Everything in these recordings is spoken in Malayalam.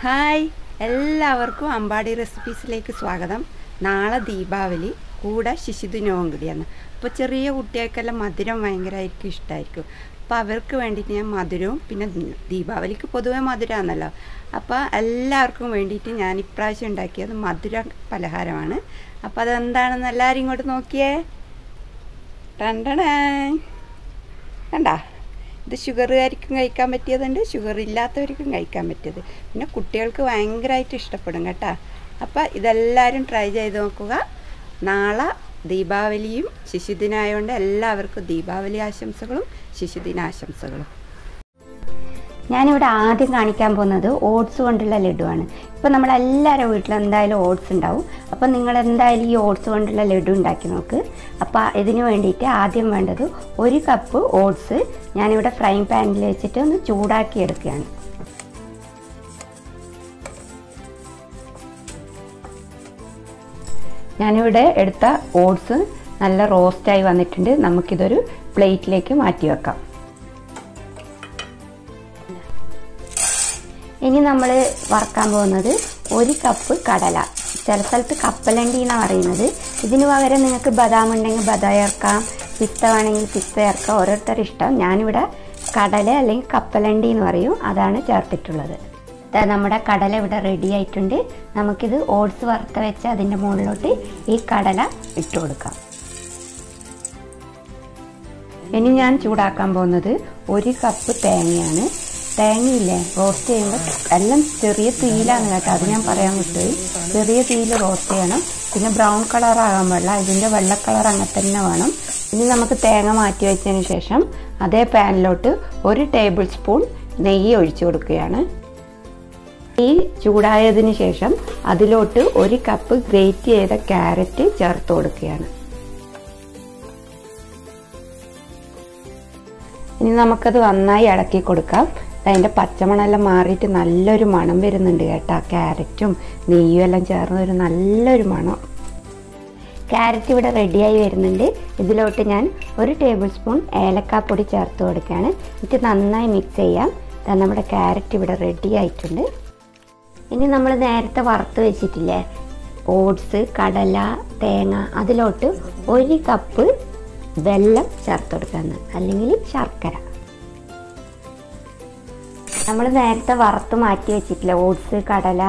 ഹായ്, എല്ലാവർക്കും അമ്പാടി റെസിപ്പീസിലേക്ക് സ്വാഗതം. നാളെ ദീപാവലി കൂടെ ശിശുദിനവും കൂടിയാണ്. അപ്പോൾ ചെറിയ കുട്ടികൾക്കെല്ലാം മധുരം ഭയങ്കരമായിരിക്കും ഇഷ്ടമായിരിക്കും. അപ്പോൾ അവർക്ക് വേണ്ടിയിട്ട് ഞാൻ മധുരവും, പിന്നെ ദീപാവലിക്ക് പൊതുവെ മധുരമാണല്ലോ, അപ്പോൾ എല്ലാവർക്കും വേണ്ടിയിട്ട് ഞാൻ ഇപ്രാവശ്യം ഉണ്ടാക്കിയത് മധുര പലഹാരമാണ്. അപ്പോൾ അതെന്താണെന്ന് എല്ലാവരും ഇങ്ങോട്ട് നോക്കിയേ. കണ്ടാ, ഇത് ഷുഗറുകാർക്കും കഴിക്കാൻ പറ്റിയതുണ്ട്, ഷുഗർ ഇല്ലാത്തവർക്കും കഴിക്കാൻ പറ്റിയത്, പിന്നെ കുട്ടികൾക്ക് ഭയങ്കരമായിട്ട് ഇഷ്ടപ്പെടും കേട്ടോ. അപ്പോൾ ഇതെല്ലാവരും ട്രൈ ചെയ്ത് നോക്കുക. നാളെ ദീപാവലിയും ശിശുദിനമായതുകൊണ്ട് എല്ലാവർക്കും ദീപാവലി ആശംസകളും ശിശുദിനാശംസകളും. ഞാനിവിടെ ആദ്യം കാണിക്കാൻ പോകുന്നത് ഓട്സ് കൊണ്ടുള്ള ലഡുവാണ്. ഇപ്പോൾ നമ്മളെല്ലാവരുടെ വീട്ടിലും എന്തായാലും ഓട്സ് ഉണ്ടാവും. അപ്പോൾ നിങ്ങൾ എന്തായാലും ഈ ഓട്സ് കൊണ്ടുള്ള ലഡു ഉണ്ടാക്കി നോക്ക്. അപ്പോൾ ഇതിന് വേണ്ടിയിട്ട് ആദ്യം വേണ്ടത് 1 കപ്പ് ഓട്സ് ഞാനിവിടെ ഫ്രൈങ് പാനിൽ വെച്ചിട്ട് ഒന്ന് ചൂടാക്കി എടുക്കുകയാണ്. ഞാനിവിടെ എടുത്ത ഓട്സ് നല്ല റോസ്റ്റായി വന്നിട്ടുണ്ട്. നമുക്കിതൊരു പ്ലേറ്റിലേക്ക് മാറ്റി വെക്കാം. ഇനി നമ്മൾ വറുക്കാൻ പോകുന്നത് 1 കപ്പ് കടല. ചില സ്ഥലത്ത് കപ്പലണ്ടി എന്നാണ് പറയുന്നത്. ഇതിന് പകരം നിങ്ങൾക്ക് ബദാം ഉണ്ടെങ്കിൽ ബദാം ചേർക്കാം, പിസ്ത വേണമെങ്കിൽ പിസ്ത ചേർക്കാം, ഓരോരുത്തരുടെ ഇഷ്ടം. ഞാനിവിടെ കടല അല്ലെങ്കിൽ കപ്പലണ്ടി എന്ന് പറയും, അതാണ് ചേർത്തിട്ടുള്ളത്. നമ്മുടെ കടല ഇവിടെ റെഡി ആയിട്ടുണ്ട്. നമുക്കിത് ഓട്സ് വറുത്ത് വെച്ച് അതിൻ്റെ മുകളിലോട്ട് ഈ കടല ഇട്ട് കൊടുക്കാം. ഇനി ഞാൻ ചൂടാക്കാൻ പോകുന്നത് 1 കപ്പ് തേങ്ങയാണ്. തേങ്ങയില്ലേ, റോസ്റ്റ് ചെയ്യുമ്പോൾ എല്ലാം ചെറിയ തീയിലാണ് കേട്ടോ, അത് ഞാൻ പറയാൻ വിട്ടുപോയി. ചെറിയ തീയിൽ റോസ്റ്റ് ചെയ്യണം. പിന്നെ ബ്രൗൺ കളറാകാൻ പാടില്ല, ഇതിൻ്റെ വെള്ള കളർ അങ്ങനെ തന്നെ വേണം. ഇനി നമുക്ക് തേങ്ങ മാറ്റി വെച്ചതിന് ശേഷം അതേ പാനിലോട്ട് 1 ടേബിൾ സ്പൂൺ നെയ്യ് ഒഴിച്ചു കൊടുക്കുകയാണ്. നെയ്യ് ചൂടായതിന് ശേഷം അതിലോട്ട് 1 കപ്പ് ഗ്രേറ്റ് ചെയ്ത ക്യാരറ്റ് ചേർത്ത് കൊടുക്കുകയാണ്. ഇനി നമുക്കത് നന്നായി ഇളക്കി കൊടുക്കാം. അതിൻ്റെ പച്ചമണമെല്ലാം മാറിയിട്ട് നല്ലൊരു മണം വരുന്നുണ്ട് കേട്ടോ. ക്യാരറ്റും നെയ്യും എല്ലാം ചേർന്ന് ഒരു നല്ലൊരു മണം. ക്യാരറ്റ് ഇവിടെ റെഡിയായി വരുന്നുണ്ട്. ഇതിലോട്ട് ഞാൻ 1 ടേബിൾ സ്പൂൺ ഏലക്കാപ്പൊടി ചേർത്ത് കൊടുക്കുകയാണ്. എന്നിട്ട് നന്നായി മിക്സ് ചെയ്യാം. നമ്മുടെ ക്യാരറ്റ് ഇവിടെ റെഡി ആയിട്ടുണ്ട്. ഇനി നമ്മൾ നേരത്തെ വറുത്ത് വെച്ചിട്ടില്ലേ ഓട്സ്, കടല, തേങ്ങ, അതിലോട്ട് 1 കപ്പ് വെള്ളം ചേർത്ത് കൊടുക്കാമെന്ന്, അല്ലെങ്കിൽ ശർക്കര. നമ്മൾ നേരത്തെ വറുത്ത് മാറ്റി വെച്ചിട്ടില്ല ഓട്സ്, കടല,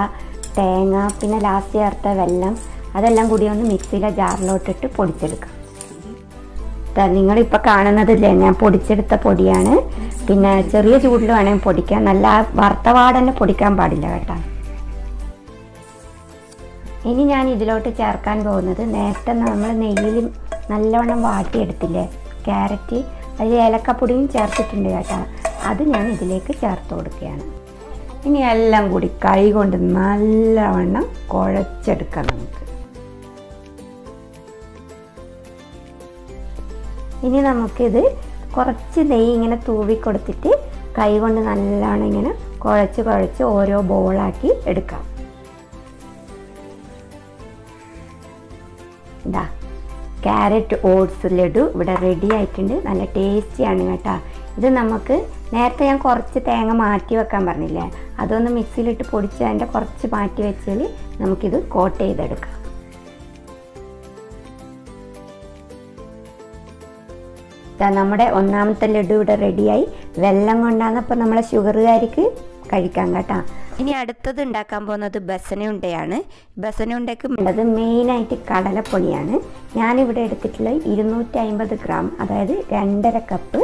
തേങ്ങ, പിന്നെ ലാസ്റ്റ് ചേർത്ത വെള്ളം, അതെല്ലാം കൂടി ഒന്ന് മിക്സിയിലെ ജാറിലോട്ടിട്ട് പൊടിച്ചെടുക്കാം. നിങ്ങളിപ്പോൾ കാണുന്നതില്ലേ, ഞാൻ പൊടിച്ചെടുത്ത പൊടിയാണ്. പിന്നെ ചെറിയ ചൂടിൽ വേണമെങ്കിൽ പൊടിക്കാം, നല്ല വറുത്ത പാടന്നെ പൊടിക്കാൻ പാടില്ല കേട്ടോ. ഇനി ഞാൻ ഇതിലോട്ട് ചേർക്കാൻ പോകുന്നത് നേരത്തെ നമ്മൾ നെയ്യിൽ നല്ലവണ്ണം വാട്ടിയെടുത്തില്ലേ ക്യാരറ്റ്, അതിൽ ഏലക്കപ്പൊടിയും ചേർത്തിട്ടുണ്ട് കേട്ടോ. അത് ഞാൻ ഇതിലേക്ക് ചേർത്ത് കൊടുക്കുകയാണ്. ഇനി എല്ലാം കൂടി കൈ കൊണ്ട് നല്ലവണ്ണം കുഴച്ചെടുക്കാം നമുക്ക്. ഇനി നമുക്കിത് കുറച്ച് നെയ്യ് ഇങ്ങനെ തൂവി കൊടുത്തിട്ട് കൈ കൊണ്ട് നല്ലവണ്ണം ഇങ്ങനെ കുഴച്ച് ഓരോ ബോളാക്കി എടുക്കാം. ഇതാ ക്യാരറ്റ് ഓട്സ് ലഡു ഇവിടെ റെഡി ആയിട്ടുണ്ട്. നല്ല ടേസ്റ്റിയാണ് കേട്ടോ. ഇത് നമുക്ക് നേരത്തെ ഞാൻ കുറച്ച് തേങ്ങ മാറ്റി വെക്കാൻ പറഞ്ഞില്ലേ, അതൊന്ന് മിക്സിയിലിട്ട് പൊടിച്ച് അതിൻ്റെ കുറച്ച് മാറ്റി വെച്ചാൽ നമുക്കിത് കോട്ട് ചെയ്തെടുക്കാം. നമ്മുടെ ഒന്നാമത്തെ ലഡു ഇവിടെ റെഡിയായി. വെള്ളം കൊണ്ടാണ് അപ്പോൾ നമ്മളെ ഷുഗറുകാർക്ക് കഴിക്കാം കേട്ടോ. ഇനി അടുത്തത് ഉണ്ടാക്കാൻ പോകുന്നത് ബസനുണ്ടയാണ്. ബസനുണ്ടയ്ക്ക് വേണ്ടത് മെയിനായിട്ട് കടലപ്പൊടിയാണ്. ഞാനിവിടെ എടുത്തിട്ടുള്ളത് 250 ഗ്രാം, അതായത് 2.5 കപ്പ്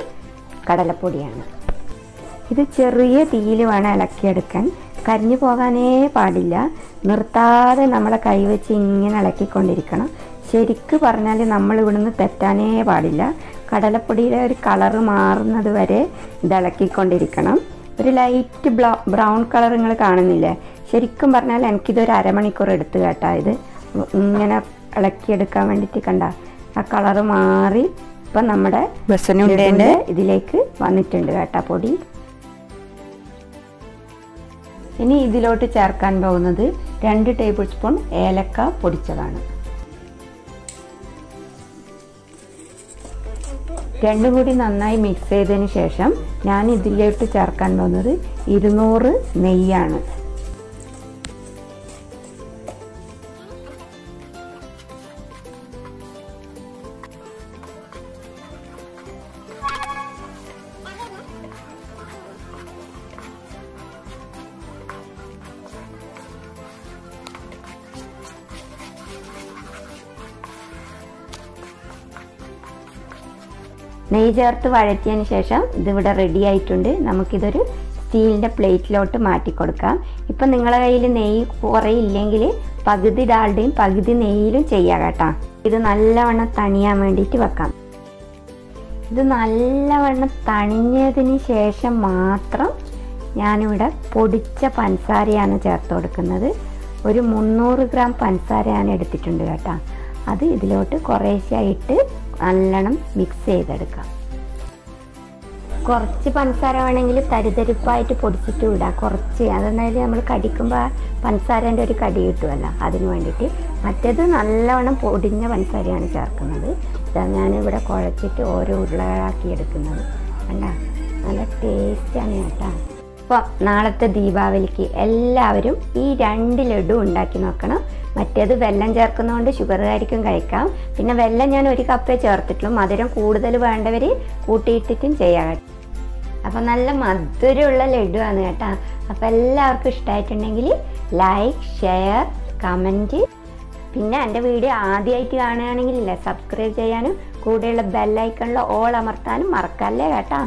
കടലപ്പൊടിയാണ്. ഇത് ചെറിയ തീയിൽ വേണം ഇളക്കിയെടുക്കാൻ, കരിഞ്ഞു പോകാനേ പാടില്ല. നിർത്താതെ നമ്മളെ കൈവച്ച് ഇങ്ങനെ ഇളക്കിക്കൊണ്ടിരിക്കണം. ശരിക്ക് പറഞ്ഞാൽ നമ്മൾ ഇവിടുന്ന് തെറ്റാനേ പാടില്ല. കടലപ്പൊടിയുടെ ഒരു കളറ് മാറുന്നത് വരെ ഇത് ഇളക്കിക്കൊണ്ടിരിക്കണം. ഒരു ലൈറ്റ് ബ്രൗൺ കളർ നിങ്ങൾ കാണുന്നില്ലേ, ശരിക്കും പറഞ്ഞാൽ എനിക്കിതൊരു അരമണിക്കൂർ എടുത്ത് കേട്ടോ. ഇത് ഇങ്ങനെ ഇളക്കിയെടുക്കാൻ വേണ്ടിയിട്ട് കണ്ട ആ കളറ് മാറി ഇപ്പം നമ്മുടെ ബസനുണ്ടേൻ്റെ ഇതിലേക്ക് വന്നിട്ടുണ്ട് കേട്ടോ പൊടി. ഇനി ഇതിലോട്ട് ചേർക്കാൻ പോകുന്നത് 2 ടേബിൾ സ്പൂൺ ഏലക്ക പൊടിച്ചതാണ്. രണ്ടും കൂടി നന്നായി മിക്സ് ചെയ്തതിന് ശേഷം ഞാൻ ഇതിലോട്ട് ചേർക്കാൻ പോകുന്നത് 200 നെയ്യാണ്. നെയ്യ് ചേർത്ത് വഴറ്റിയതിന് ശേഷം ഇതിവിടെ റെഡി ആയിട്ടുണ്ട്. നമുക്കിതൊരു സ്റ്റീലിൻ്റെ പ്ലേറ്റിലോട്ട് മാറ്റി കൊടുക്കാം. ഇപ്പം നിങ്ങളുടെ കയ്യിൽ നെയ്യ് കുറയില്ലെങ്കിൽ പകുതി ഡാൽഡയും പകുതി നെയ്യിലും ചെയ്യാം കേട്ടോ. ഇത് നല്ലവണ്ണം തണിയാൻ വേണ്ടിയിട്ട് വെക്കാം. ഇത് നല്ലവണ്ണം തണിഞ്ഞതിന് ശേഷം മാത്രം ഞാനിവിടെ പൊടിച്ച പഞ്ചസാരയാണ് ചേർത്ത് കൊടുക്കുന്നത്. ഒരു 300 ഗ്രാം പഞ്ചസാരയാണ് എടുത്തിട്ടുണ്ട് കേട്ടോ. അത് ഇതിലോട്ട് കുറേശ്ശായിട്ട് നല്ലോണം മിക്സ് ചെയ്തെടുക്കാം. കുറച്ച് പഞ്ചസാര വേണമെങ്കിൽ തരിതരിപ്പായിട്ട് പൊടിച്ചിട്ട് വിടാം. കുറച്ച് അതെന്നാലും നമ്മൾ കടിക്കുമ്പോൾ പഞ്ചസാരേൻ്റെ ഒരു കടി കിട്ടുമല്ലോ, അതിന് വേണ്ടിയിട്ട്. മറ്റേത് നല്ലവണ്ണം പൊടിഞ്ഞ പഞ്ചസാരയാണ് ചേർക്കുന്നത്. ഞാനിവിടെ കുഴച്ചിട്ട് ഓരോ ഉരുളകളാക്കി എടുക്കുന്നത് കണ്ടാ, നല്ല ടേസ്റ്റാണ് കേട്ടോ. അപ്പോൾ നാളത്തെ ദീപാവലിക്ക് എല്ലാവരും ഈ 2 ലഡു ഉണ്ടാക്കി നോക്കണം. മറ്റേത് വെല്ലം ചേർക്കുന്നതുകൊണ്ട് ഷുഗറുകാർക്കും കഴിക്കാം. പിന്നെ വെല്ലം ഞാൻ 1 കപ്പേ ചേർത്തിട്ടുള്ളൂ. മധുരം കൂടുതൽ വേണ്ടവർ കൂട്ടിയിട്ടിട്ടും ചെയ്യാം. അപ്പം നല്ല മധുരമുള്ള ലഡുവാണ് കേട്ടോ. അപ്പോൾ എല്ലാവർക്കും ഇഷ്ടമായിട്ടുണ്ടെങ്കിൽ ലൈക്ക്, ഷെയർ, കമൻറ്റ്. പിന്നെ എൻ്റെ വീഡിയോ ആദ്യമായിട്ട് കാണുകയാണെങ്കിൽ സബ്സ്ക്രൈബ് ചെയ്യാനും കൂടെയുള്ള ബെല്ലൈക്കണിൽ ഓൾ അമർത്താനും മറക്കല്ലേ കേട്ടോ.